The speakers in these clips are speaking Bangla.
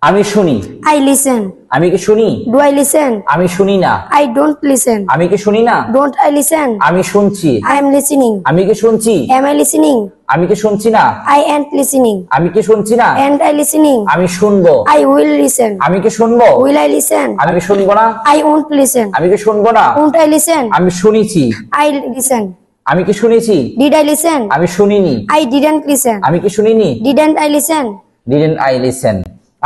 আমি শুনি। I listen. আমি কি শুনি? Do I listen? আমি শুনি না। I don't listen. আমি কি শুনি না? Don't I listen? আমি শুনছি। I am listening. আমি কি শুনছি? Am I listening? আমি কি শুনছি না? I ain't listening. আমি কি শুনছি না? Ain't I listening? আমি শুনবো। I will listen. আমি কি শুনবো? Will I listen? আমি কি শুনবো না? I won't listen. আমি কি শুনবো না? Won't I listen? আমি শুনেছি। I listen. আমি কি শুনেছি? Did I listen? আমি শুনিনি। I didn't listen. আমি কি শুনিনি? Didn't I listen? Didn't I listen?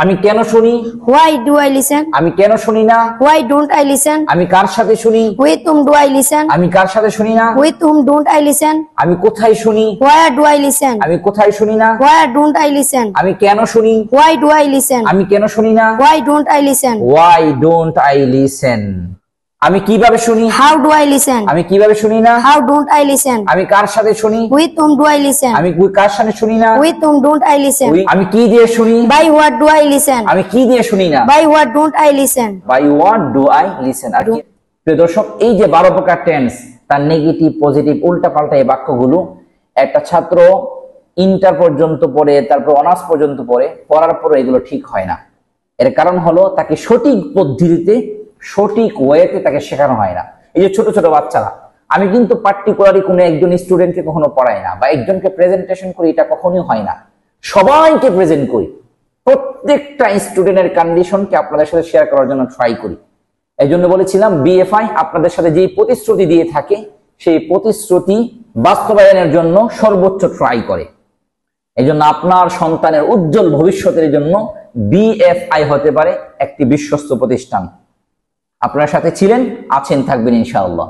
আমি কেন শুনি? Why do I listen? আমি কেন শুনি না? Why don't I listen? আমি কার সাথে শুনি? With whom do I listen? আমি কার সাথে শুনি না? With whom don't I listen? আমি কোথায় শুনি? Where do I listen? আমি কোথায় শুনি না? Where don't I listen? আমি কেন শুনি? Why do I listen? আমি কেন শুনি না? Why don't I listen? Why don't I listen? আমি কিভাবে শুনি? How do I listen? আমি কিভাবে শুনি না? How don't I listen? আমি কার সাথে শুনি? With whom do I listen? আমি কার সাথে শুনি না? With whom don't I listen? আমি কি দিয়ে শুনি? By what do I listen? আমি কি দিয়ে শুনি না? By what don't I listen? By what do I listen? আর কি প্রিয় দর্শক, এই যে 12 প্রকার টেন্স, তার নেগেটিভ পজিটিভ উল্টা পাল্টা এই বাক্যগুলো একটা ছাত্র ইন্টার পর্যন্ত পড়ে, তারপর অনার্স পর্যন্ত পড়ার পরে এগুলো ঠিক হয় না। এর কারণ হলো তাকে সঠিক পদ্ধতিতে, সঠিক ওয়েতে তাকে শেখানো হয় না। এই যে ছোট ছোট বাচ্চারা, আমি কিন্তু পার্টিকুলারলি কোনো একজন স্টুডেন্টকে কখনো পড়াই না বা একজনকে প্রেজেন্টেশন করি, এটা কখনোই হয় না। সবাইকে প্রেজেন্ট করি, প্রত্যেকটা স্টুডেন্টের কন্ডিশনকে আপনাদের সাথে শেয়ার করার জন্য ট্রাই করি। এই জন্য বলেছিলাম বিএফআই আপনাদের সাথে যে প্রতিশ্রুতি দিয়ে থাকে, সেই প্রতিশ্রুতি বাস্তবায়নের জন্য সর্বোচ্চ ট্রাই করে। এই জন্য আপনার সন্তানের উজ্জ্বল ভবিষ্যতের জন্য বিএফআই হতে পারে একটি বিশ্বস্ত প্রতিষ্ঠান। আপনার সাথে ছিলেন, আছেন, থাকবেন ইনশাআল্লাহ।